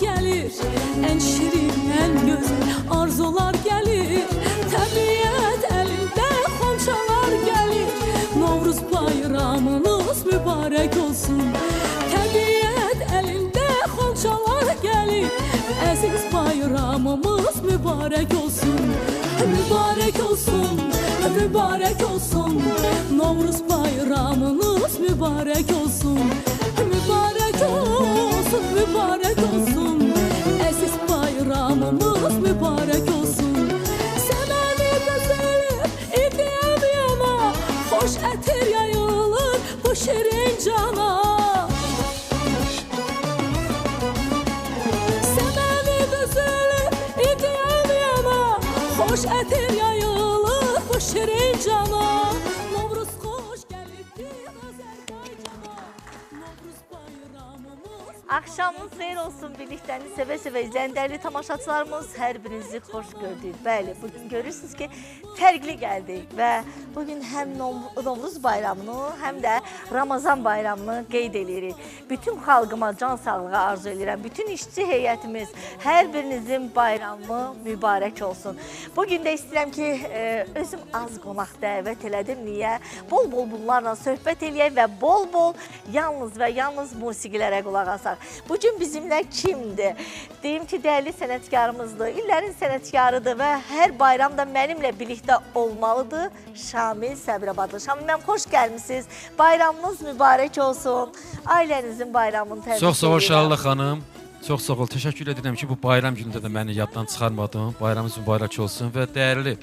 gelir, en şirin, en güzel arzular gelir. Təbiət əlində xonçalar gəlir, Novruz bayramınız mübarək olsun. Təbiət əlində xonçalar gəlir, əziz bayramımız mübarək olsun. Mübarək olsun, mübarək olsun, Novruz bayramınız mübarək olsun. Mübarək olsun, mübarək olsun, əziz bayramımız mübarək olsun. Səməni gözəlim, idiyəm yana, xoş ətir yayılır bu şirin cana. Səməni gözəlim, idiyəm yana, xoş ətir yayılır bu şirin cana. Novruz xoş gəlibdir Azərbaycana, Novruz bayramımız. Akşamınız xeyir olsun, birliklərini sevə-sevə izləyən dəyərli tamaşaçılarımız, hər birinizi xoş gördük. Bəli, bugün görürsünüz ki, fərqli gəldik və bugün həm Novruz bayramını, həm də Ramazan bayramını qeyd edirik. Bütün xalqıma can sağlığı arzu edirəm. Bütün işçi heyətimiz, hər birinizin bayramı mübarək olsun. Bugün də istəyirəm ki, özüm az qonaq dəvət elədim. Niyə? Bol-bol bunlarla söhbət eləyək və bol-bol yalnız və yalnız musiqilərə qulaq asaq. Bugün bizimlə kimdir? Deyim ki, dəyərli sənətkarımızdır, illərin sənətkarıdır və hər bayramda mənimlə birlikdə olmalıdır Şamil Səbrabadlı. Şamil mənim, xoş gəlmişsiniz. Bayramınız mübarək olsun. Ailənizin bayramını təbrik edirəm. Çox sağ ol Şahla xanım. Çox sağ ol. Təşəkkür edirəm ki, bu bayram günündə də məni yaddan çıxarmadın. Bayramınız mübarək olsun və dəyərli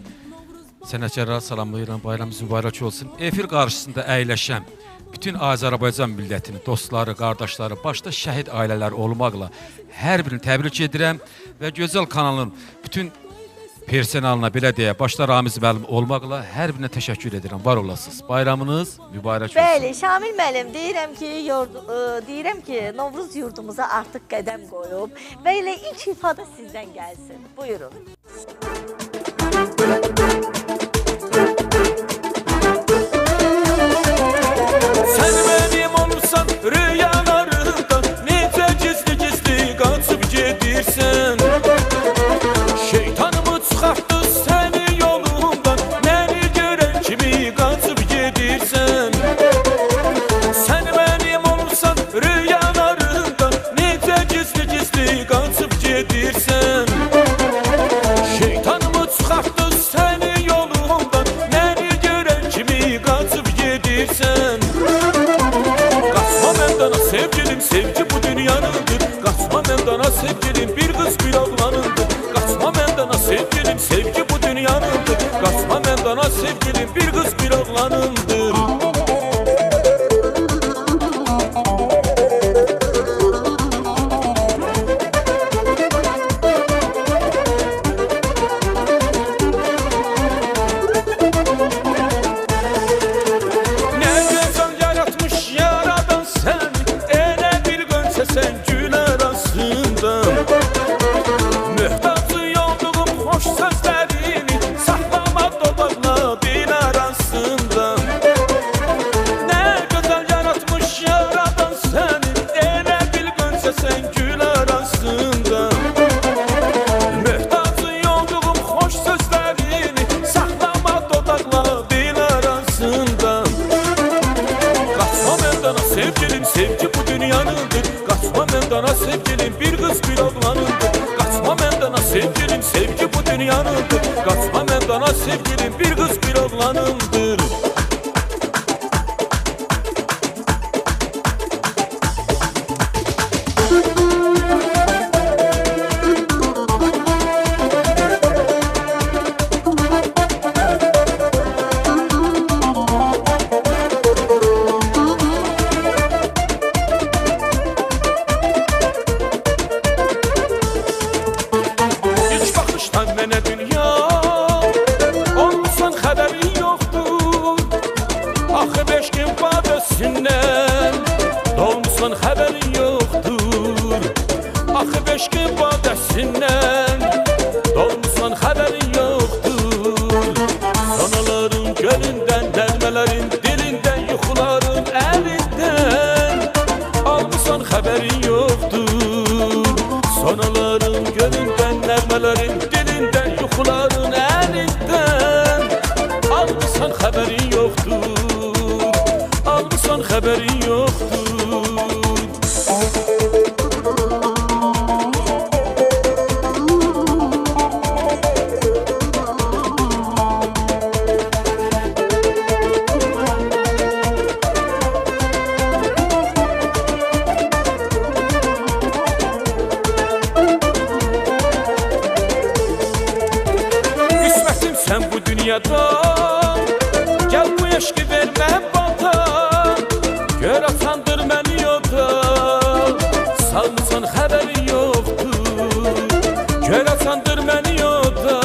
sənətkarlara salamlayıram. Bayramınız mübarək olsun. Efir qarşısında əyləşəm bütün Azərbaycan millətini, dostları, qardaşları, başda şəhid ailələri olmaqla hər birini təbrik edirəm və Gözəl kanalının bütün personalına, belə deyə, başda Ramiz müəllim olmaqla hər birinə təşəkkür edirəm. Var olasınız. Bayramınız mübarək olsun. Bəli, Şamil müəllim, deyirəm ki, Novruz yurdumuza artıq qədəm qoyub və elə ilk ifadə sizdən gəlsin. Buyurun. Sen benim olursan rüyalarımda, necə gizli-gizli qaçıb gedirsən. Şeytanımı çıxartdı səni yolundan, məni görən kimi qaçıb gedirsən. Sen benim olursan rüyalarımda, necə gizli-gizli qaçıb gedirsən. Şeytanımı çıxartdı səni yolundan, məni görən kimi qaçıb gedirsən. Qaçma məndana sevgilim, sevgi bu dünyanındır. Qaçma məndana sevgilim, bir qız bir oğlanındır. Qaçma məndana sevgilim, sevgi bu dünyanındır. Qaçma məndana sevgilim, bir qız bir oğlanındır. Sonaların gönlünden, nəğmələrin dilindən, yuxuların əlindən. Almısan xəbərin yoxdur, almısan xəbərin yoxdur. Sen bu dünyada gel bu eşki verme bata. Gör atandır beni yolda, salmısan haberin yoktu. Gör atandır beni yolda,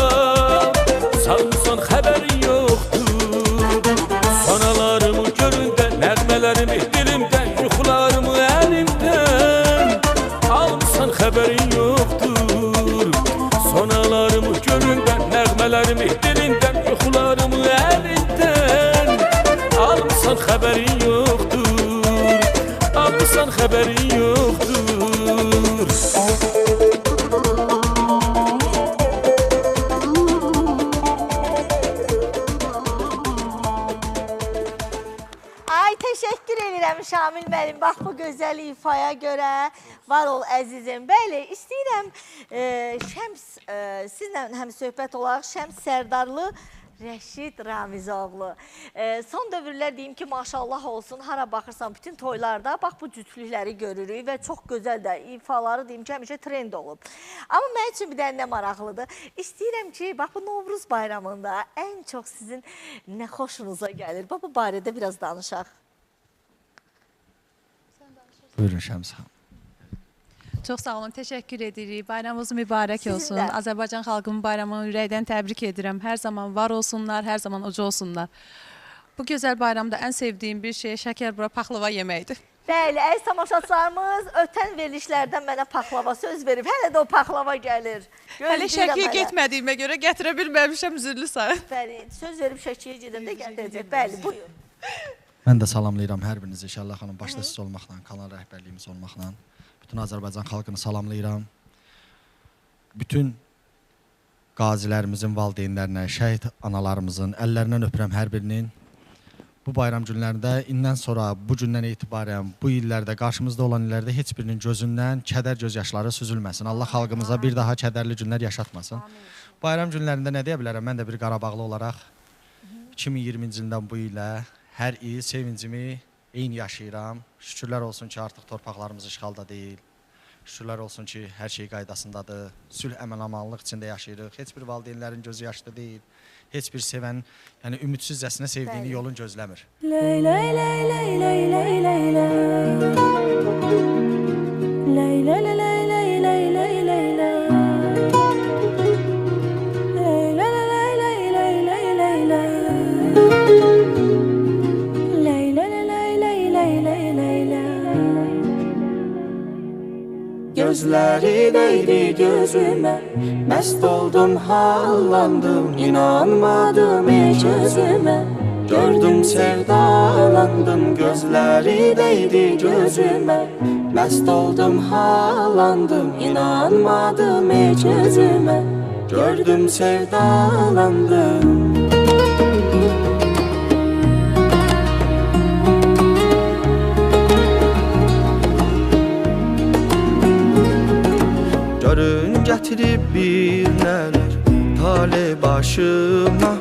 salmısan haberin yoktu. Sonalarımı göründen, nəğmələrimi dilimden, yuxularımı elimden. Almısan haberin yoktur. Sonalarımı göründen, nəğmələrimi dilindən, yuxularımı əlindən. Almısan xəbərin yoxdur, almısan xəbərin yoxdur. Ay, teşekkür edirəm Şamil müəllim. Bax bu gözəl ifaya görə. Var ol əzizim. Bəli, istəyirəm Şəms sizlə həm söhbət olaraq Şəms Sərdarlı Rəşid Ramizoğlu. Son dövrlər deyim ki, maşallah olsun, hara baxırsan bütün toylarda bax bu cütlükləri görürük və çox gözəl də ifaları deyim ki, həmişə trend olub. Amma mənim üçün bir dənə nə maraqlıdır. İstəyirəm ki, bax bu Novruz bayramında ən çox sizin nə xoşunuza gəlir? Bu barədə biraz danışaq. Buyurun Şəms xanım. Çox sağ olun, təşəkkür edirik. Bayramınız mübarək olsun. Sizin də. Azərbaycan xalqının bayramını ürəkdən təbrik edirəm. Hər zaman var olsunlar, hər zaman uca olsunlar. Bu gözəl bayramda ən sevdiyim bir şey şəkər bura paxlava yeməkdir. Bəli, əziz tamaşaçılarımız ötən verilişlərdən mənə paxlava söz verib. Hələ də o paxlava gəlir. Hələ Şəkiyə getmədiyimə görə gətirə bilməmişəm, üzürlü sayın. Bəli, söz verib Şəkiyə gedəndə gətirəcək. Bəli, buyurun. Mən də salamlayıram hər birinizi inşallah xanım. Başda siz olmaqla, kanal rəhbərliyimiz olmaqla. Bütün Azərbaycan xalqını salamlayıram. Bütün qazilərimizin valideynlərinə, şəhid analarımızın əllərindən öpürəm hər birinin. Bu bayram günlərində, indən sonra, bu gündən etibarən, bu illərdə, qarşımızda olan illərdə heç birinin gözündən kədər gözyaşları süzülməsin. Allah xalqımıza bir daha kədərli günlər yaşatmasın. Bayram günlərində nə deyə bilərəm? Mən də bir Qarabağlı olaraq 2020-ci ildən bu ilə hər il sevincimi eyni yaşayıram. Şükürlər olsun ki, artıq torpaqlarımız işğalda deyil. Şükürlər olsun ki, hər şey qaydasındadır. Sülh, əmin-amanlıq içində yaşayırıq. Heç bir valideynlərin gözü yaşlı deyil. Heç bir sevən, yəni ümidsizcəsinə sevdiyini yolun gözləmir. Ley ley ley ley ley ley ley ley. Ley ley ley ley ley ley ley ley ley. Ley ley ley ley ley ley ley ley. Ley ley ley ley ley ley ley ley. Gözləri değdi gözüme, mest oldum, hallandım, inanmadım hiç özüme. Gördüm, sevdalandım, gözləri değdi gözüme, mest oldum, hallandım, inanmadım hiç özüme. Gördüm, sevdalandım. Görün gətirib bir nələr tale başıma,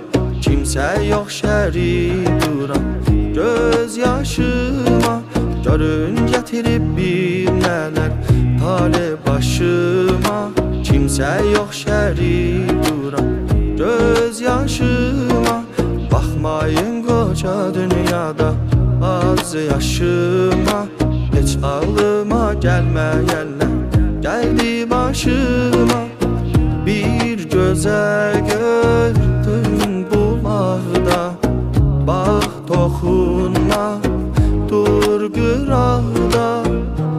kimsə yox şərik duram göz yaşıma. Görün gətirib bir nələr tale başıma, kimsə yox şərik duram göz yaşıma. Baxmayın qoca dünyada az yaşıma, heç ağlıma gəlməyənlər geldi başıma. Bir gözəl gördüm bulaqda, bax toxunma, dur qıraqda.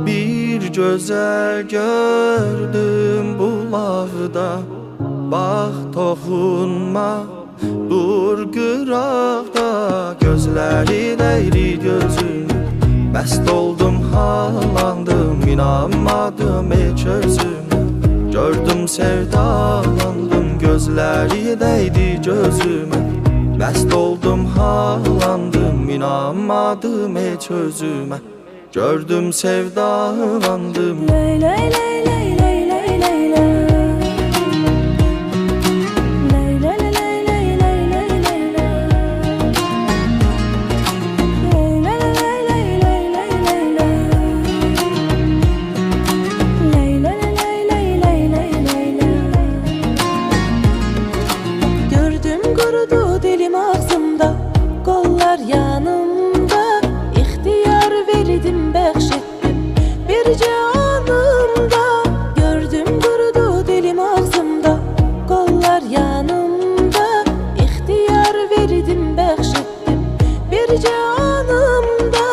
Bir gözəl gördüm bulaqda, bax toxunma, dur qıraqda. Gözləri dəyri gözüm, məst oldum, hallandım, inanmadım heç özümə. Gördüm sevdalandım, gözleri değdi gözüme. Mest oldum halandım, inanmadım hiç özüme. Gördüm sevdalandım. Lay lay lay lay lay lay lay lay. Lay lay lay lay lay lay lay lay. Lay lay lay lay lay lay lay. Lay lay lay lay lay lay lay lay. Gördüm kurudu dilim ağzımda, kollar yanımda. İhtiyar verdim, bəxşetdim bircə anımda. Gördüm kurudu dilim ağzımda, kollar yanımda. İhtiyar verdim, bəxşetdim bircə anımda.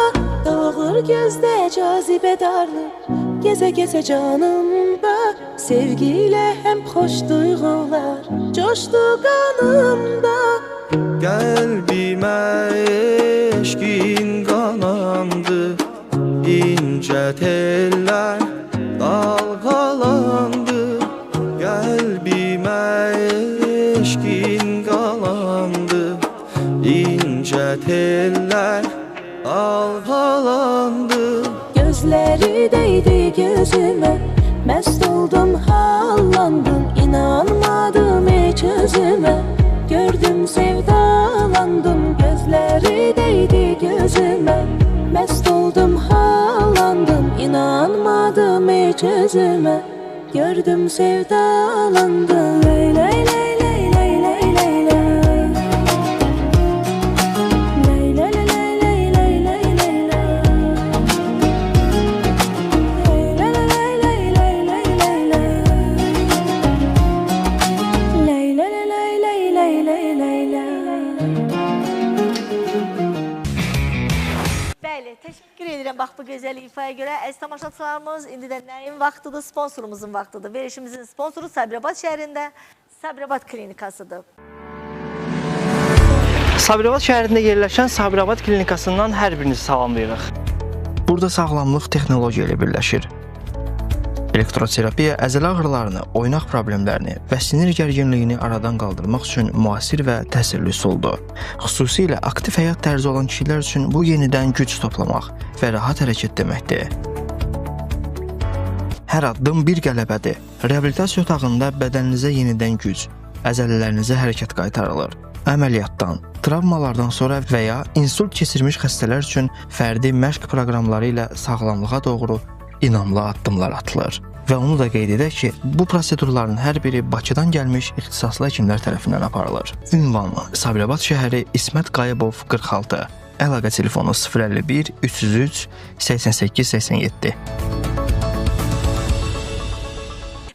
Dağılır gözdə cazibə darlıq, gəzə gəzə canımda. Sevgiyle hem hoş duygular coştu kanımda. Qəlbimə eşqin qanandı, incə tellər dalğalandı. Qəlbimə eşqin qalandı, incə tellər dalğalandı. Gözleri değdi gözüme, mest oldum hallandım. İnanmadım hiç özüme, gördüm sevdalandım. Gözleri değdi gözüme, mest oldum hallandım. İnanmadım hiç özüme, gördüm sevdalandım. Lay lay lay lay lay lay lay lay. Lay lay lay lay lay lay lay lay. Lay lay lay lay lay lay lay. Lay lay lay lay lay lay lay lay. Bəli, təşəkkür edirəm bax bu gözəl ifaya görə. Əziz tamaşaçılarımız, indi də nəyin vaxtıdır? Sponsorumuzun vaxtıdır. Verişimizin sponsoru Sabirabad şəhərində Sabirabad klinikasıdır. Sabirabad şəhərində yerləşən Sabirabad klinikasından hər birinizi salamlayırıq. Burada sağlamlıq texnologiya ilə birləşir. Elektroterapiya əzələ ağrılarını, oynaq problemlərini və sinir gərginliyini aradan qaldırmaq üçün müasir və təsirli üsuldur. Xüsusilə aktiv həyat tərzi olan kişilər üçün bu yenidən güc toplamaq və rahat hərəkət deməkdir. Hər addım bir qələbədir. Reabilitasiya otağında bədəninizə yenidən güc, əzələlərinizə hərəkət qaytarılır. Əməliyyatdan, travmalardan sonra və ya insult keçirmiş xəstələr üçün fərdi məşq proqramları ilə sağlamlığa doğru inamlı addımlar atılır. Və onu da qeyd edək ki, bu prosedurların hər biri Bakıdan gəlmiş ixtisaslı həkimlər tərəfindən aparılır. Ünvan: Sabirabad şəhəri, İsmət Qayıbov 46. Əlaqə telefonu 051 303 88 87.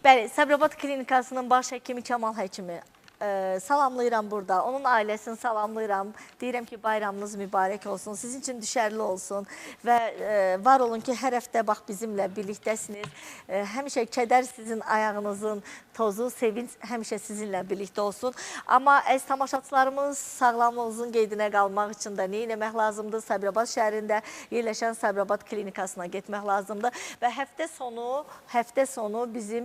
Bəli, Sabirabad klinikasının baş həkimi Kamal həkimi salamlayıram burada. Onun ailəsini salamlayıram. Deyirəm ki, bayramınız mübarək olsun. Sizin üçün düşərli olsun. Və var olun ki, hər həftə bax bizimlə birlikdəsiniz. Həmişə kədər sizin ayağınızın tozu, sevinç həmişə sizinlə birlikdə olsun. Amma əziz tamaşaçılarımız, sağlamlığınızın qeydinə qalmaq üçün də nə etmək lazımdır? Sabirabad şəhərində yerləşən Sabirabad klinikasına getmək lazımdır. Və həftə sonu bizim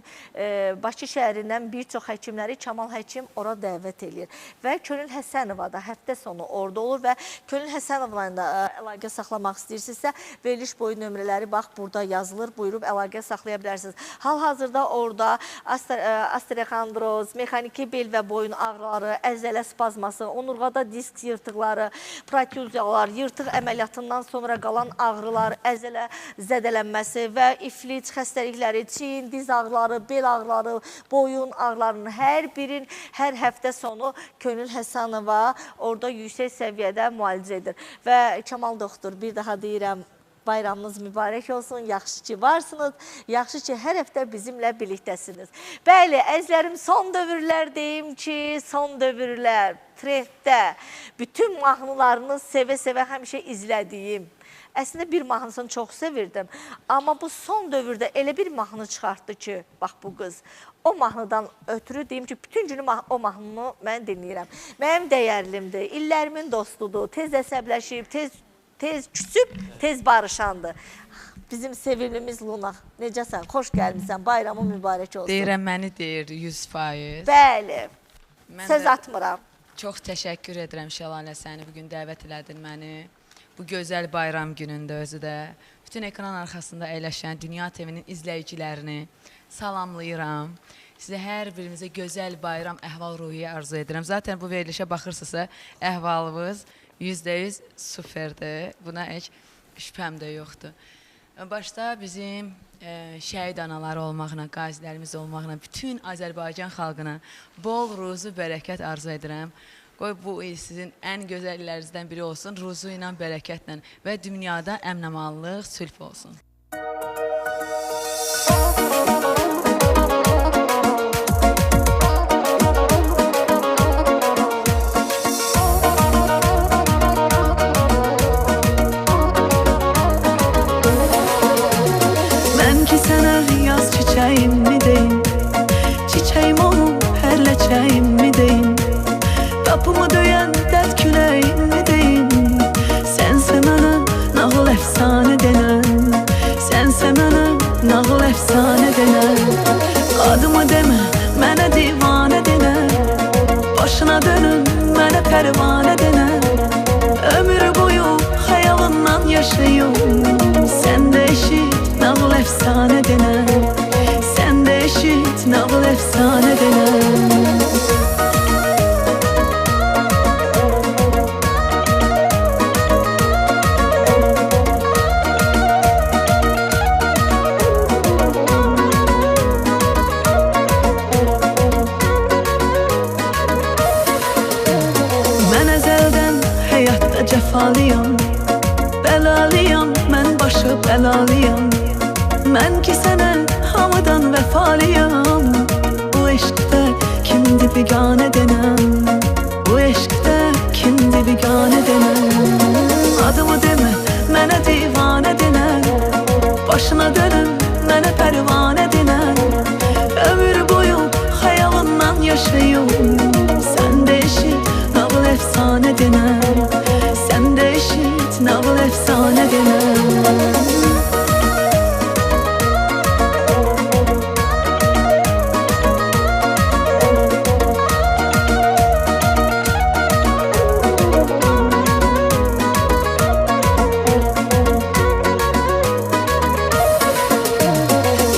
Bakı şəhərindən bir çox həkimləri Kamal həkim ora dəvət edir. Və Könül Həsənova da həftə sonu orada olur və Könül Həsənova ilə əlaqə saxlamaq istəyirsinizsə, veriliş boyu nömrələri bax burada yazılır, buyurub əlaqə saxlaya bilərsiniz. Hal-hazırda orada osteoxondroz, mexaniki bel və boyun ağrıları, əzələ spazması, onurğada disk yırtıqları, protuziyalar, yırtıq əməliyyatından sonra qalan ağrılar, əzələ zədələnməsi və iflic xəstəlikləri, çiyin, diz ağrıları, bel ağrıları, boyun ağrılarının hər birin hər həftə sonu Könül Həsənova orada yüksək səviyyədə müalicə edir. Və Kamal doktor, bir daha deyirəm, bayramınız mübarək olsun, yaxşı ki varsınız, yaxşı ki hər həftə bizimlə birlikdəsiniz. Bəli, əzizlərim, son dövrlər deyim ki, son dövrlər trenddə bütün mahnılarını sevə-sevə həmişə izlədiyim. Əslində bir mahnısını çox sevirdim, amma bu son dövrdə elə bir mahnı çıxartdı ki, bax bu qız, o mahnıdan ötürü deyim ki, bütün günü o mahnını mən dinləyirəm. Mənim dəyərlimdir, illərimin dostudur, tez əsəbləşib, tez küsüb, tez barışandır. bizim sevimlimiz Luna. Necəsən? Xoş gəlmisən. Bayramın mübarək olsun. Deyirəm, məni deyir 100%. Bəli. Mən Söz də atmıram. çox təşəkkür edirəm Şəlalə, səni bugün dəvət elədin məni. Bu gözəl bayram günündə özü də bütün ekran arxasında əyləşən Dünya TV-nin izləyicilərini salamlayıram. Sizə hər birinizə gözəl bayram əhval-ruhiyyə arzu edirəm. Zaten bu verilişə baxırsınızsa, əhvalımız %100 superdir. Buna heç şübhəm də yoxdur. Başda bizim şəhid anaları olmaqla, qazilərimiz olmaqla bütün Azərbaycan xalqına bol ruzu, bərəkət arzu edirəm. Qoy bu il sizin ən gözəl illərinizdən biri olsun, ruzu ilə, bərəkətlə və dünyada əmnəmanlıq, sülh olsun. Mən ki sənə yaz çiçəyimmi deyim, çiçəyim olub hərləçəyimmi deyim, qapımı döyən dərd küləyimmi deyim, sənsə mənə nağıl əfsanə denən, sənsə mənə nağıl əfsanə denən, adımı demə, mənə divanə denən, başına dönün, mənə pərvanə denən, ömür boyu xəyalından yaşayım, sən də eşit nağıl əfsanə denən, sən də eşit nağıl əfsanə denən. Mən əzəldən həyatda cəfalıyam, bəlalıyam, mən başı bəlalıyam, mən ki sənə hamıdan vəfalıyam, bu eşqdə kimdi biganə denən, bu eşqdə kimdi biganə denən, adımı demə, mənə divanə denən, başına dönün, mənə pərvanə denən, ömür boyu xəyalından yaşayım, sən də eşit nağıl əfsanə denən, sən də eşit nağıl əfsanə denən.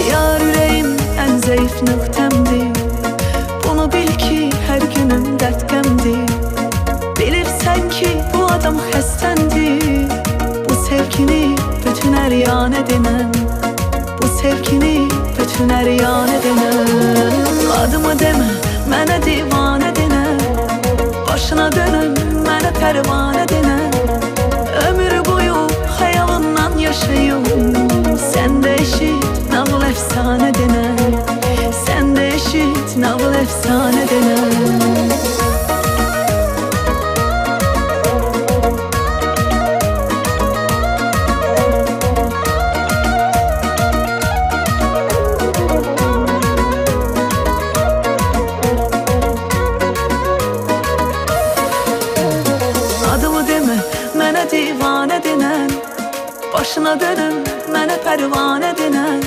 Yar ürəyim ən zəif nöqtəmdir, bunu bil ki hər günüm dərdqəmdir, bilirsən ki bu adam xəstəndir, bu sevgini bütün əryanə denən, bu sevgini bütün əryanə denən, adımı demə, mənə divanə denən, başına dönün, mənə pərvanə denən, ömür boyu xəyalından yaşayım, sən də eşit nağıl əfsanə denən, sən də eşit nağıl əfsanə denən. Adımı demə, mənə divanə denən, başına dönün, mənə pərvanə denən,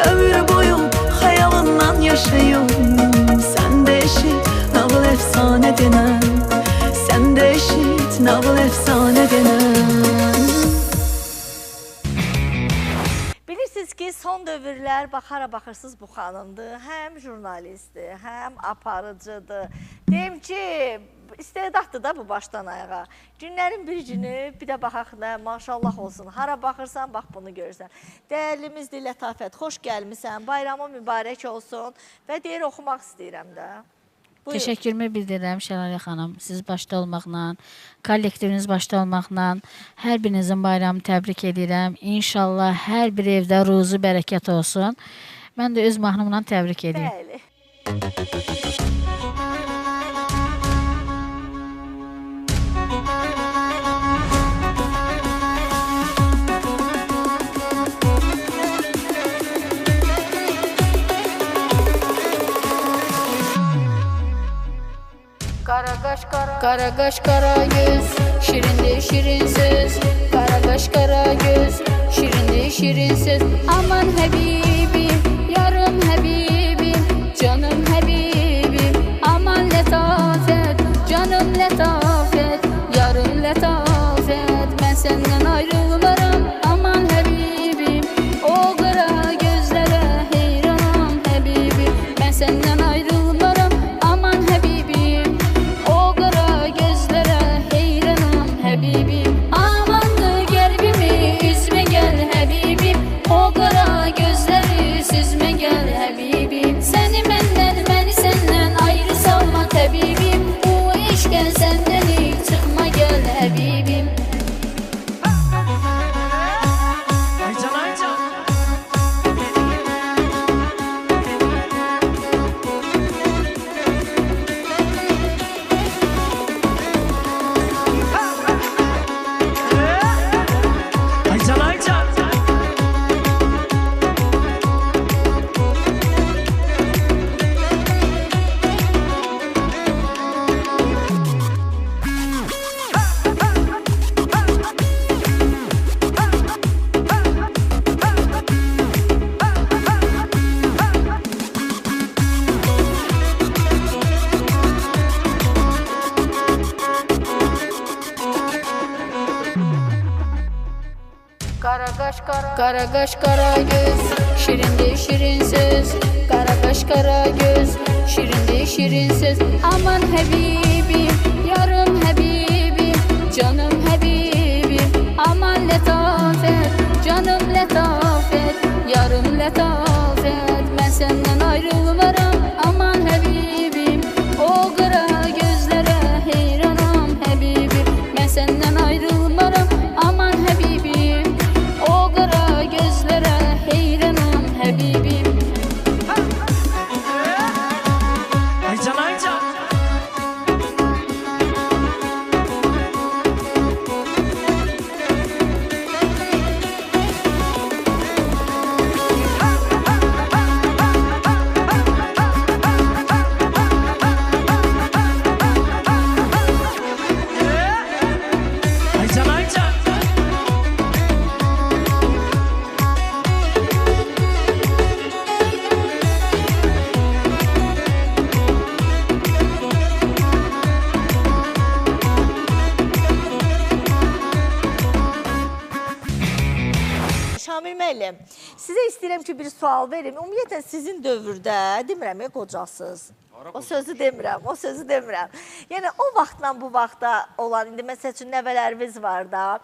ömür boyu xəyalından yaşayım, sən də eşit nağıl əfsanə denən, sən də eşit nağıl əfsanə denən. Bilirsiniz ki, son dövrlər baxırsınız bu xanımdır. Həm jurnalistdir, həm aparıcıdır. Deyim ki, istedaddır da bu başdan ayağa. Günlərin bir günü, bir də baxaq nə, maşallah olsun. Hara baxırsan, bax bunu görürsən. Dəyərlimizdir, Lətafət, xoş gəlmisən, bayramın mübarək olsun və deyir, oxumaq istəyirəm də. Buyur. Təşəkkürümü bildirirəm Şəlalə xanım. Siz başda olmaqla, kollektiviniz başda olmaqla hər birinizin bayramını təbrik edirəm. İnşallah hər bir evdə ruzu bərəkət olsun. Mən də öz mahnımla təbrik edirəm. Bəli. Kara kaş kara göz, şirindi şirin söz. Kara kaş kara göz, şirindi şirinsiz. Aman Habibim, yarım Habibim, canım Habibim. Aman letafet, canım letafet, yarım letafet. Ben senden ayrılmaram, aman Habibim. O kara gözlere heyranam Habibim. Ben senden ayrılmaram, aman Habibim. O kara gözlere heyranam Habibim. Amandı gerbimi üzme gel Habibim. O kara gözleri süzme gel Habibim. Seni menden, beni senden ayrı salma Habibim. Bu işken senden hiç çıkma gel Habibim. Kara kaş kara göz, şirindi şirinsiz. Kara kaş kara göz, şirindi şirinsiz. Aman Habibim, yarım Habibim, canım Habibim. Aman letafet, canım letafet, yarım letafet. Ben senden ayrılmaram, aman Habibim. O kara gözlere heyranam Habibim. Ben senden ayrılmaram, aman Habibim. O kara gözlere heyranam Habibim. Şamil müəllim, sizə istəyirəm ki, bir sual verim. Ümumiyyətlə sizin dövrdə, demirəm ya, qocasız. O sözü demirəm, o sözü demirəm. Yəni o vaxtdan bu vaxta olan, indi məsəl üçün nəvələrimiz var da,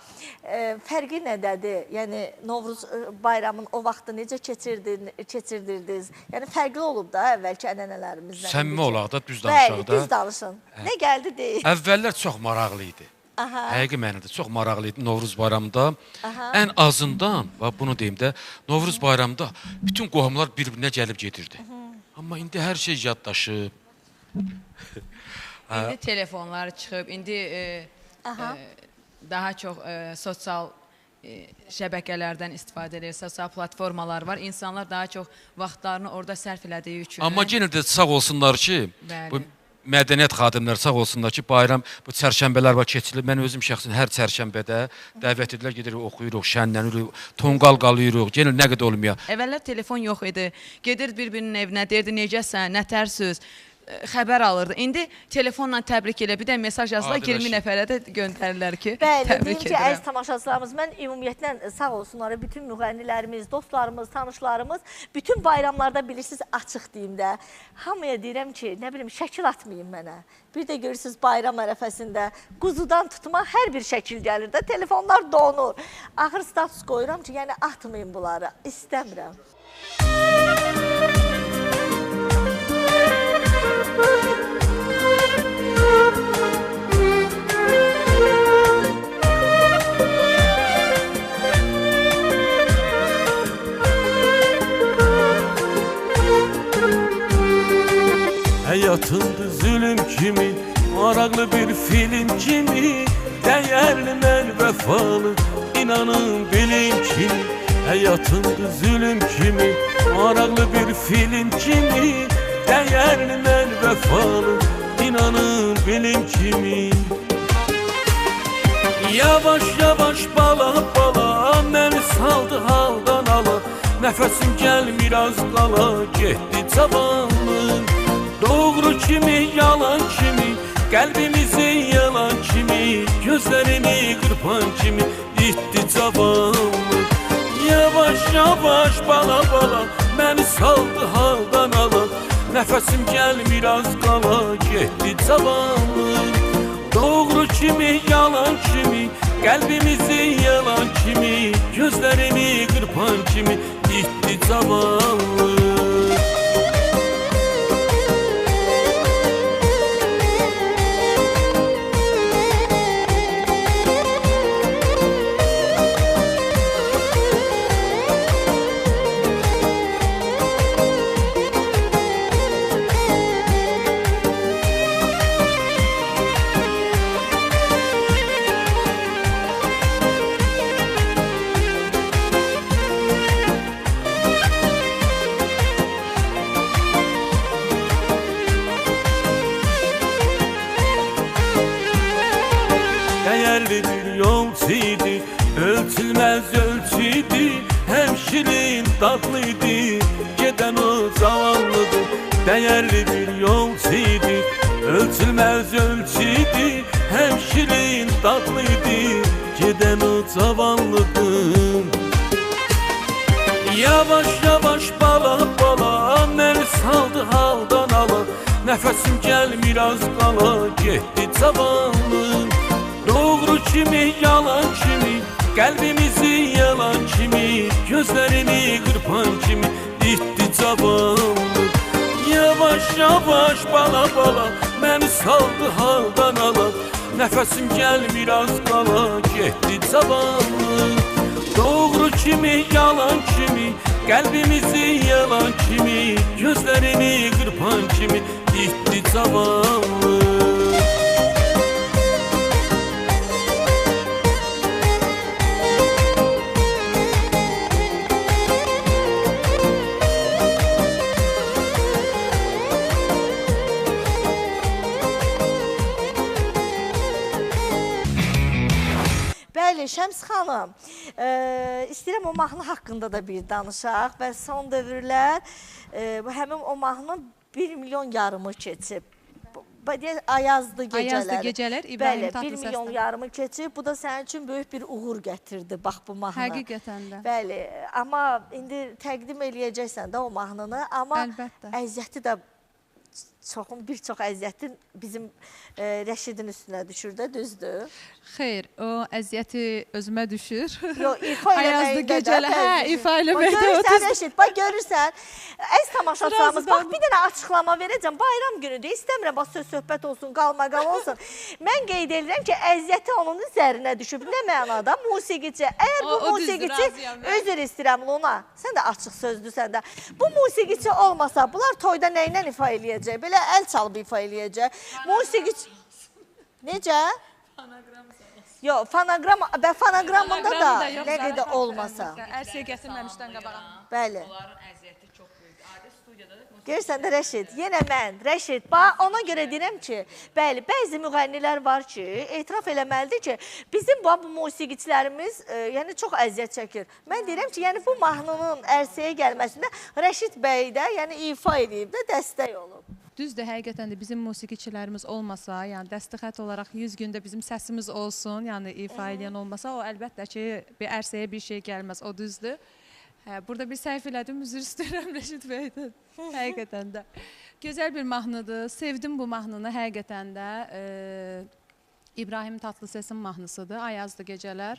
fərqi nədədir? Yəni Novruz bayramını o vaxtda necə keçirdirdiniz? Yəni fərqli olub da əvvəlki ənənələrimizdən. Səmimi olaq da, düz danışaq da. Bəli, düz danışın. Nə gəldi deyil? Əvvəllər çox maraqlı idi. Həqiqi mənada çox maraqlı idi Novruz bayramında. Ən azından, bunu deyim də, Novruz bayramında bütün qohumlar bir-birinə gəlib gedirdi. Amma indi hər şey yaddaşıb. İndi telefonlar çıxıb, indi daha çox sosial şəbəkələrdən istifadə edir, sosial platformalar var. İnsanlar daha çox vaxtlarını orada sərf elədiyi üçün. Amma yenə də sağ olsunlar ki, bu mədəniyyət xadimləri sağ olsunlar ki, bayram, bu çərşənbələr var, keçilir. Mən özüm şəxsən hər çərşənbədə dəvət edilir, gedirik, oxuyuruq, şənlənirik, tonqal qalıyırıq, yenə nə qədər olmuyor. Əvvəllər telefon yox idi, gedir bir-birinin evinə, deyirdi, necəsən, nətərsiniz, xəbər alırdı. İndi telefonla təbrik elə, bir də mesaj yazılar, 20 nəfərə də göndərirlər ki, təbrik edirəm. Əziz tamaşaçılarımız, mən ümumiyyətlə sağ olsunlar, bütün müğənnilərimiz, dostlarımız, tanışlarımız, bütün bayramlarda bilirsiniz, açıq deyim də, hamıya deyirəm ki, nə bilim, şəkil atmayın mənə. Bir də görürsünüz bayram ərəfəsində quzudan tutma hər bir şəkil gəlir də, telefonlar donur. Axır status qoyuram ki, yəni atmayın bunları, istəmirəm. Həyatımdır zülüm kimi, maraqlı bir film kimi, dəyərli mən vəfalı, inanın bilin kimi. Həyatımdır zülüm kimi, maraqlı bir film kimi, dəyərli mən vəfalı, inanın bilin kimi. Yavaş yavaş bala bala məni saldı haldan ala. Nəfəsim gəlmir az qala, getdi cavanlıq. Doğru kimi, yalan kimi, qəlbimizi yalan kimi, gözlərimi qırpan kimi itdi cavanlıq. Yavaş yavaş bala bala, məni saldı haldan ala. Nəfəsim gəlmir az qala, getdi cavanlıq. Doğru kimi, yalan kimi, qəlbimizi yalan kimi, gözlərimi qırpan kimi itdi cavanlıq. Dəyərli bir yolçuydu, ölçülməz ölçüydü, həm şirin dadlıydı, gedən o zavallıdır. Dəyərli bir yolçuydu, ölçülməz ölçüydü, həm şirin dadlıydı, gedən o zavallıdır. Yavaş yavaş bala bala, məni saldı haldan ala. Nəfəsim gəlmir az qala, getdi cavanlıq. Doğru kimi, yalan kimi, qəlbimizi yalan kimi, gözlərimi qırpan kimi itdi cavanlıq. Yavaş yavaş bala bala, məni saldı haldan ala. Nəfəsim gəlmir az qala, getdi cavanlıq. Doğru kimi, yalan kimi, qəlbimizi yalan kimi, gözlərimi qırpan kimi itdi cavanlıq. Bəli, Şəms xanım, istəyirəm o mahnı haqqında da bir danışaq və son dövrlər həmin o mahnının 1 milyon yarımı keçib. Ayazdı gecələr. Ayazdı gecələr, İbrahim Tatlıses'dən. 1 milyon yarımı keçib. Bu da sənin üçün böyük bir uğur gətirdi, bax bu mahnı. Həqiqətən də. Bəli, amma indi təqdim eləyəcəksən də o mahnını, amma əziyyəti də bir çox əziyyətin bizim Rəşidin üstünə düşür də, düzdür? Xeyr, o əziyyəti özümə düşür. Yox, ifa eləməkdə də. Hə, ifa eləməkdə. Görürsən Rəşid, bax görürsən. Əziz tamaşaçılarımız, bax bir dənə açıqlama verəcəm. Bayram günüdür, istəmirəm, bax söz-söhbət olsun, qalmaqal olsun. Mən qeyd edirəm ki, əziyyəti onun üzərinə düşüb. Nə mənada? Musiqiçi. Əgər bu musiqiçi, özür istəyirəm Luna, sən də açıq sözdürsən də. Bu musiqiçi olmasa, bunlar toyda nə ilə ifa eləyəcək? Belə əl çalıb ifa eləyəcək. Musiqiçi... Necə? Yox, fonogramında da nə qədər olmasa. Ərsiyə gətirməmişdən qabağa. Bəli. Onların əziyyəti çox böyükdür. Adi studiyada... Görürsən də Rəşid, yenə mən, Rəşid, bax ona görə deyirəm ki, bəli, bəzi müğənnilər var ki, etiraf eləməlidir ki, bizim bu musiqiçilərimiz yəni çox əziyyət çəkir. Mən deyirəm ki, yəni bu mahnının ərsəyə gəlməsində Rəşid bəy də yəni ifa edib də dəstək olub. Düzdür, həqiqətən də bizim musiqiçilərimiz olmasa, yəni dəstəxət olaraq 100 gündə bizim səsimiz olsun, yəni ifa edən olmasa, o əlbəttə ki, bir ərsəyə bir şey gəlməz, o düzdür. Burada bir səhv elədim, üzr istəyirəm Rəşid bəydən, həqiqətən də. Gözəl bir mahnıdır, sevdim bu mahnını həqiqətən də. İbrahim Tatlıses'in mahnısıdır, Ayazdı gecələr.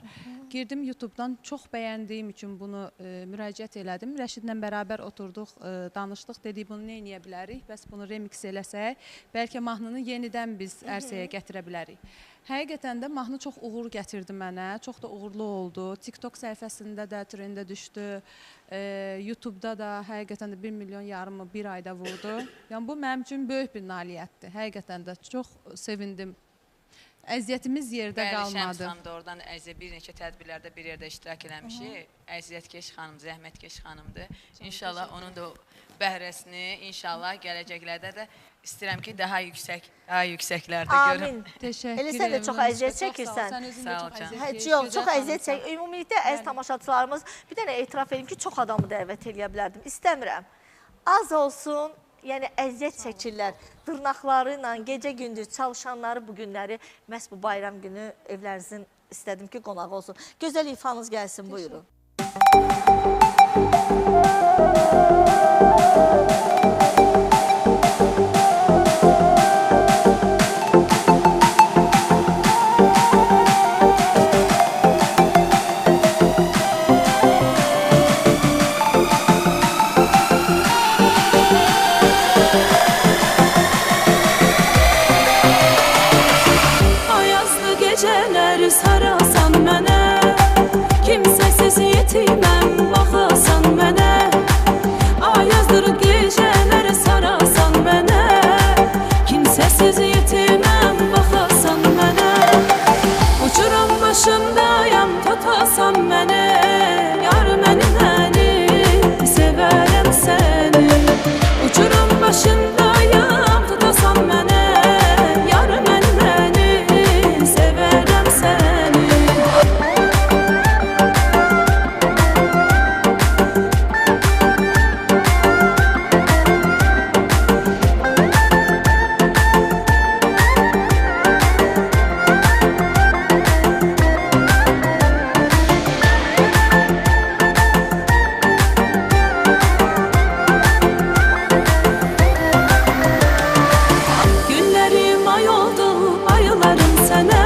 Girdim YouTube'dan, çox bəyəndiyim üçün bunu müraciət elədim. Rəşidlə bərabər oturduq, danışdıq, dedik bunu nə eləyə bilərik, bəs bunu remix eləsək, bəlkə mahnını yenidən biz ərsəyə gətirə bilərik. Həqiqətən də mahnı çox uğur gətirdi mənə, çox da uğurlu oldu. TikTok səhifəsində də trendə düşdü, YouTube'da da həqiqətən də 1 milyon yarımı bir ayda vurdu. Yəni bu mənim üçün böyük bir nailiyyətdir, həqiqətən də çox sevindim. əziyyətimiz yerdə Bəli, qalmadı. Şəms xanım da oradan bir neçə tədbirlərdə bir yerdə iştirak eləmişik. Əziyyətkeş xanım, zəhmətkeş xanımdır. İnşallah onun da bəhrəsini inşallah gələcəklərdə də istəyirəm ki, daha yüksəklərdə görüm. Amin. Təşəkkür Elə sən də çox əziyyət çəkirsən. Sağ ol canım. Yox, çox əziyyət çək. Ümumilikdə əziz tamaşaçılarımız, bir dənə etiraf edeyim ki, çox adamı dəvət edə bilərdim. İstəmirəm. Az olsun, yəni əziyyət çəkirlər. Dırnaqları ilə gecə-gündüz çalışanları bu günləri məhz bu bayram günü evlərinizin istədim ki, qonağı olsun. Gözəl ifanız gəlsin, buyurun. Sarasan mənə, kimsəsiz yetiməm, baxasan mənə. Ayazdır gecələri sarasan mənə, kimsəsiz yetiməm, baxasan mənə. Uçuram başındayam, tutasan mənə, yar məni, sevərəm səni. Uçuram başındayam, tutasan mənə, yar məni, sevərəm səni. Günlərim ay oldu, ayılarım sənə.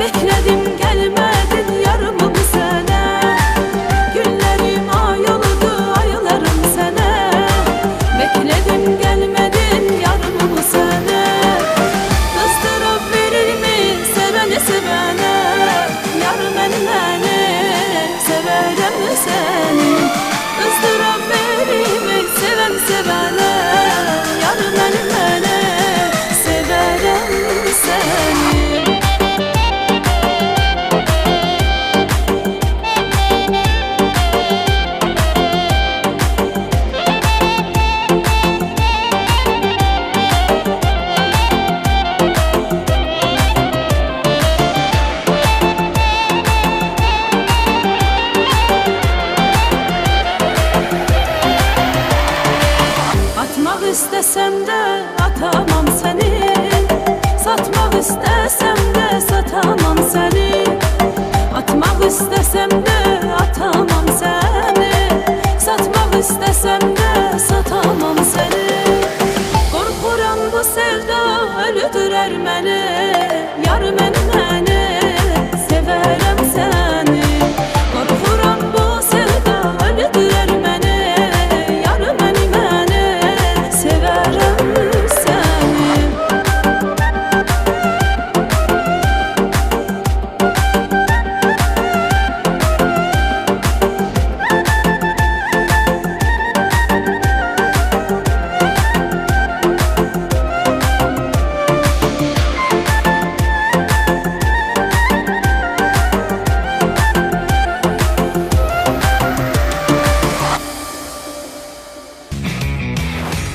Beklədim gəlmədin yarımı bu sənə. Günlərim ay oldu, ayılarım sənə. Beklədim gəlmədin yarımı bu sənə. Qızdırıb verirmi sevəni sevənə. Yar məni, sevərəm səni. Qızdırıb verirmi sevənə. Yar məni, sevərəm səni. Atmaq istəsəm də atamam səni. Satmaq istəsəm də satamam səni. Atmaq istəsəm də atamam səni. Satmaq istəsəm də satamam səni. Qorxuram bu sevda öldürər məni. Yar məni, sevərəm səni. Qorxuram bu sevda öldürər məni. Yar məni, sevərəm səni.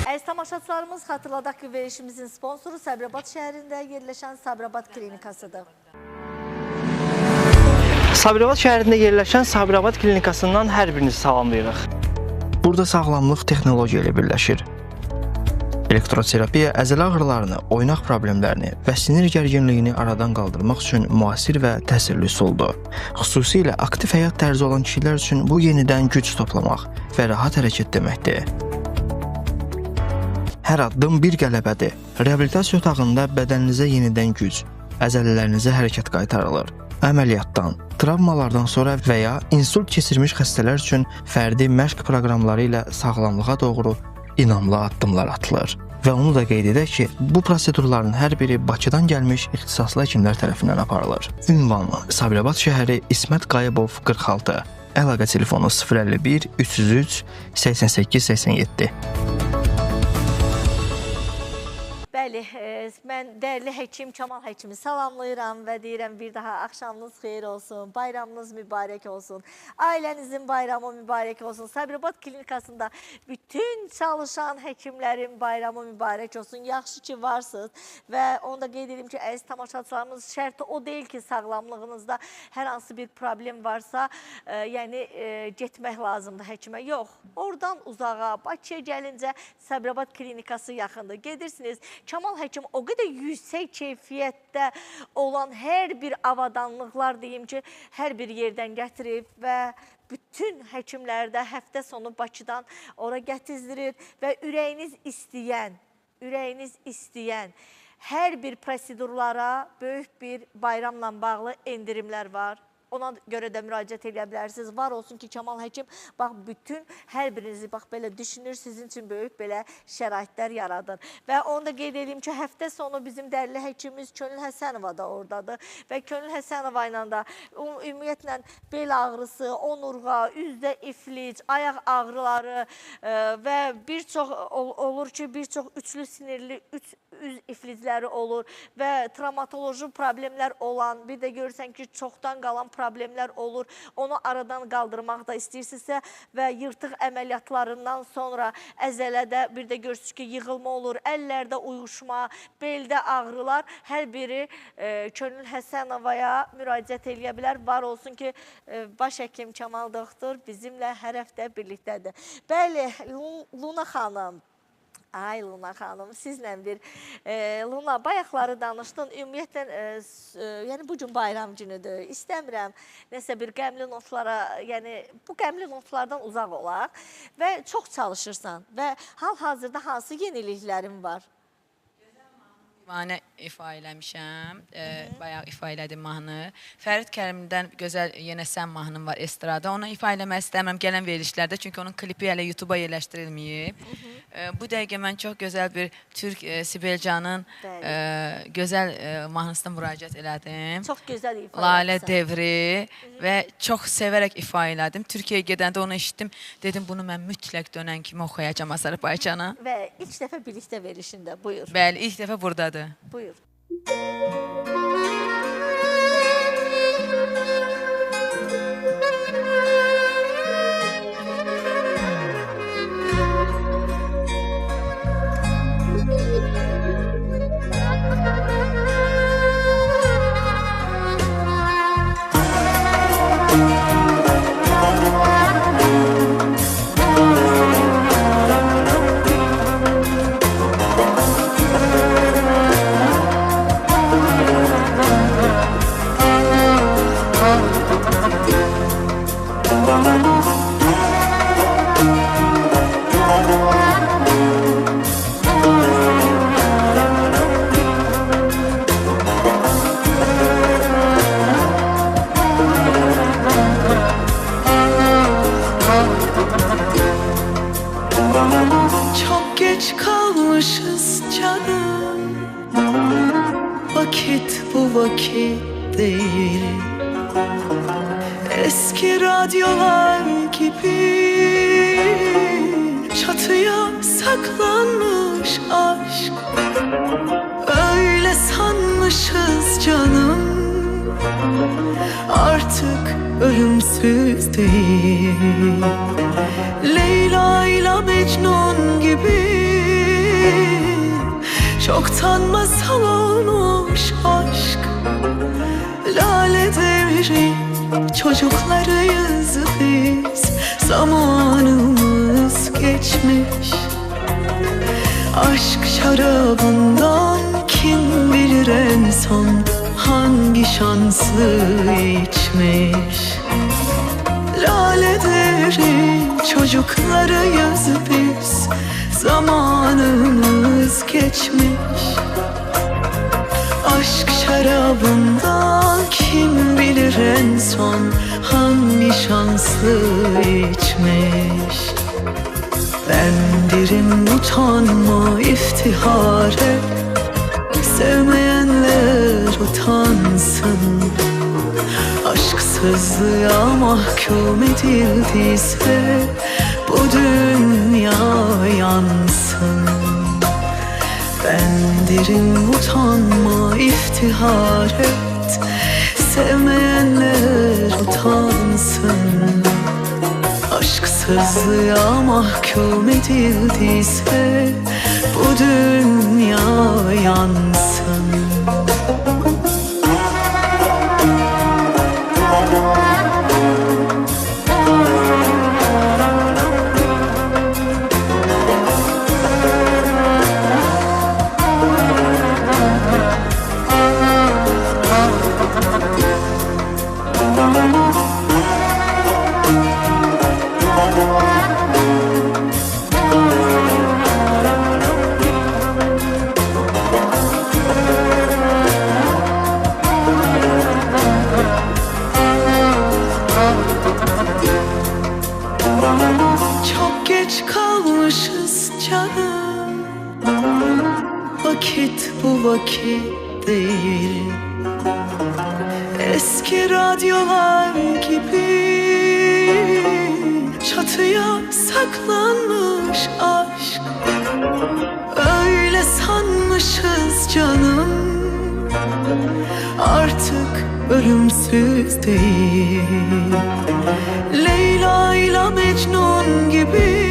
Əziz tamaşaçılarımız, xatırladaq ki, verilişimizin sponsoru Sabirabad şəhərində yerləşən Sabirabad klinikasıdır. Sabirabad şəhərində yerləşən Sabirabad klinikasından hər birinizi salamlayırıq. Burada sağlamlıq texnologiya ilə birləşir. Elektroterapiya əzələ ağrılarını, oynaq problemlərini və sinir gərginliyini aradan qaldırmaq üçün müasir və təsirli üsuldur. Xüsusilə aktiv həyat tərzi olan kişilər üçün bu yenidən güc toplamaq və rahat hərəkət deməkdir. Hər addım bir qələbədir. Reabilitasiya otağında bədəninizə yenidən güc, əzələlərinizə hərəkət qaytarılır. Əməliyyatdan, travmalardan sonra və ya insult keçirmiş xəstələr üçün fərdi məşq proqramları ilə sağlamlığa doğru inamlı addımlar atılır. Və onu da qeyd edək ki, bu prosedurların hər biri Bakıdan gəlmiş ixtisaslı həkimlər tərəfindən aparılır. Ünvan: Sabirabad şəhəri, İsmət Qayıbov 46. Əlaqə telefonu 051 303 88 87. Bəli, mən dəyərli həkim Kamal həkimi salamlayıram və deyirəm bir daha axşamınız xeyir olsun, bayramınız mübarək olsun, ailənizin bayramı mübarək olsun. Sabirabad klinikasında bütün çalışan həkimlərin bayramı mübarək olsun. Yaxşı ki varsınız və onu da qeyd edim ki, əziz tamaşaçılarımız, şərti o deyil ki, sağlamlığınızda hər hansı bir problem varsa, yəni getmək lazımdır həkimə. Yox, oradan uzağa, Bakıya gəlincə Sabirabad klinikası yaxındır. Gedirsiniz, Kamal həkim o qədər yüksək keyfiyyətdə olan hər bir avadanlıqlar deyim ki, hər bir yerdən gətirib və bütün həkimlərdə həftə sonu Bakıdan ora gətizdirir və ürəyiniz istəyən hər bir prosedurlara böyük bir bayramla bağlı endirimlər var. Ona görə də müraciət edə bilərsiniz. Var olsun ki, Kamal həkim, bax, bütün hər birinizi, bax, belə düşünür, sizin üçün böyük belə şəraitlər yaradır. Və onu da qeyd edeyim ki, həftə sonu bizim dərli həkimimiz Könül Həsənova da oradadır. Və Könül Həsənova ilə də ümumiyyətlə bel ağrısı, onurğa, üzdə iflic, ayaq ağrıları və bir çox olur ki, bir çox üçlü sinirli üz iflicləri olur və travmatoloji problemlər olan, bir də görürsən ki, çoxdan qalan problemlər olur. Onu aradan qaldırmaq da istəyirsinizsə və yırtıq əməliyyatlarından sonra əzələdə bir də görürsünüz ki, yığılma olur, əllərdə uyuşma, beldə ağrılar, hər biri Könül Həsənovaya müraciət eləyə bilər. Var olsun ki, baş həkim Kamal doktor bizimlə hər həftə birlikdədir. Bəli, Luna xanım. Ay Luna xanım, sizlə bir Luna, bayaqları danışdın, ümumiyyətlə, yəni bugün bayram günüdür, istəmirəm nəsə bir qəmli notlara, yəni bu qəmli notlardan uzaq olaq və çox çalışırsan və hal-hazırda hansı yeniliklərin var? Divanə ifa eləmişəm, bayaq ifa elədim mahnı. Fərid Kərimdən gözəl yenə sən mahnım var estrada. Onu ifa eləmək istəmirəm gələn verilişlərdə, çünki onun klipi hələ YouTube-a yerləşdirilməyib. Bu dəqiqə mən çox gözəl bir Türk Sibelcanın gözəl mahnısına müraciət elədim. Çox gözəl ifa elədim. Lalə Devri və çox sevərək ifa elədim. Türkiyəyə gedəndə onu eşitdim. Dedim, bunu mən mütləq dönən kimi oxuyacam Azərbaycana. Və ilk dəfə birlikdə verilişində, buyur. Bəli, ilk dəfə buradadır. Buyur. Çok geç kalmışız canım, vakit bu vakit değil. Eski radyolar gibi çatıya saklanmış aşk. Öyle sanmışız canım, artık ölümsüz değil. Leyla ile Mecnun gibi çoktan masal olmuş aşk. Lale Devri çocuklarıyız biz, zamanımız geçmiş. Aşk şarabından kim bilir en son hangi şansı içmiş. Lale Devri çocuklarıyız biz, zamanımız geçmiş. Aşk şarabından kim bilir en son hangi şansı içmiş. Ben derim utanma iftihar et, sevmeyenler utansın. Aşksızlığa mahkum edildiyse bu dünya yansın. Ben derim utanma iftihar et, sevmeyenler utansın. Aşksızlığa mahkum edildiyse bu dünya yansın. Çok geç kalmışız canım, vakit bu vakit değil. Eski radyolar gibi çatıya saklanmış aşk. Öyle sanmışız canım, artık ölümsüz değil. Leyla ile Mecnun gibi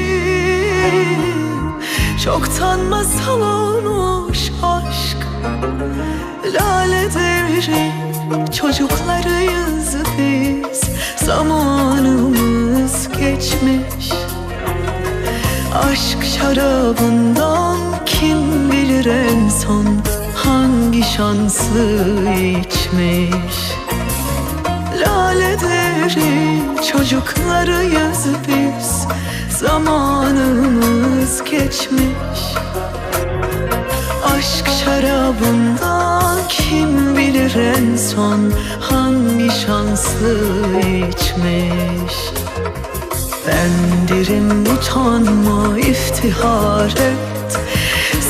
çoktan masal olmuş aşk. Lale devri çocuklarıyız biz, zamanımız geçmiş. Aşk şarabından kim bilir en son hangi şanslı içmiş. Lale devri çocuklarıyız biz, zamanımız geçmiş. Aşk şarabından kim bilir en son hangi şanslı içmiş. Ben derim utanma iftihar et,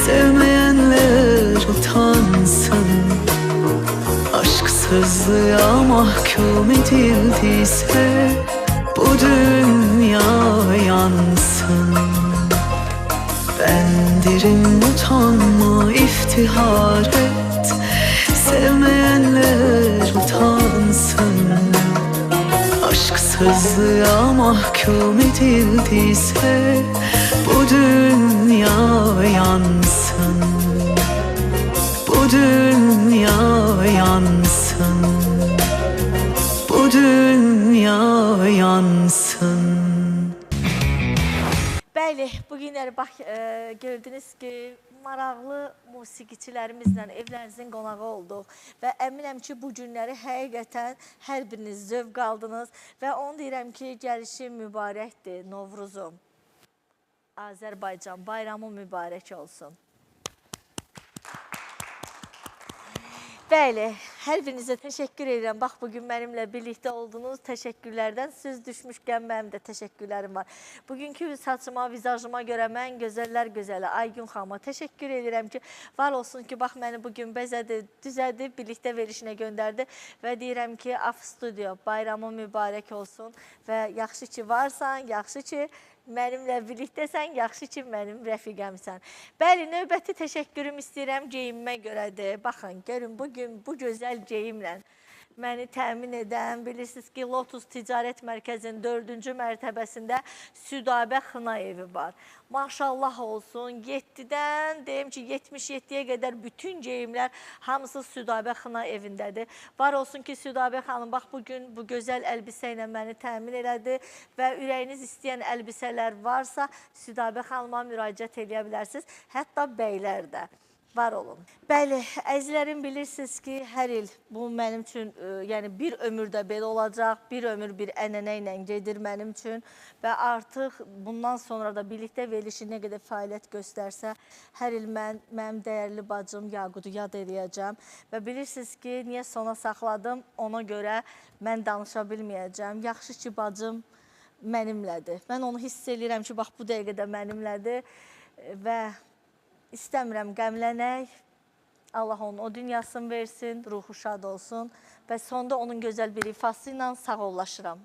sevmeyenler utansın. Aşksızlığa mahkum edildiyse bu dünya yansın. Ben derim utanma iftihar et, sevmeyenler utansın. Aşksızlığa mahkum edildiyse bu dünya yansın. Bu dünya yansın. Bu dünya yansın. Bəli, bugünləri bax gördünüz ki, maraqlı musiqiçilərimizlə evlərinizin qonağı olduq və əminəm ki, bu günləri həqiqətən hər biriniz zövq aldınız və onu deyirəm ki, gəlişi mübarəkdir, Novruzum. Azərbaycan bayramı mübarək olsun. Bəli, hər birinizə təşəkkür edirəm. Bax, bugün mənimlə birlikdə oldunuz. Təşəkkürlərdən söz düşmüşkən mənim də təşəkkürlərim var. Bugünkü saçıma, vizajıma görə mən gözəllər gözəli Aygün xanıma təşəkkür edirəm ki, var olsun ki, bax, məni bugün bəzədi, düzədi, birlikdə verişinə göndərdi və deyirəm ki, Af Studio bayramı mübarək olsun və yaxşı ki varsan, yaxşı ki mənimlə birlikdəsən, yaxşı ki, mənim rəfiqəmsən. Bəli, növbəti təşəkkürüm istəyirəm geyimimə görədir. Baxın, görün, bugün bu gözəl geyimlə məni təmin edən, bilirsiniz ki, Lotus Ticarət Mərkəzinin 4-cü mərtəbəsində Südabə Xına evi var. Maşallah olsun, 7-dən, deyim ki, 77-yə qədər bütün geyimlər hamısı Südabə Xına evindədir. Var olsun ki, Südabə xanım, bax, bugün bu gözəl əlbisə ilə məni təmin elədi və ürəyiniz istəyən əlbisələr varsa, Südabə xanıma müraciət edə bilərsiniz, hətta bəylər də. Var olun. Bəli, əzizlərim, bilirsiniz ki, hər il bu mənim üçün, yəni bir ömürdə belə olacaq, bir ömür bir ənənə ilə gedir mənim üçün və artıq bundan sonra da birlikdə verilişi nə qədər fəaliyyət göstərsə, hər il mənim dəyərli bacım Yaqudu yad edəcəm və bilirsiniz ki, niyə sona saxladım, ona görə mən danışa bilməyəcəm. Yaxşı ki, bacım mənimlədir. Mən onu hiss edirəm ki, bax, bu dəqiqədə mənimlədir və İstəmirəm qəmlənək, Allah onun o dünyasını versin, ruhu şad olsun və sonda onun gözəl bir ifası ilə sağollaşıram.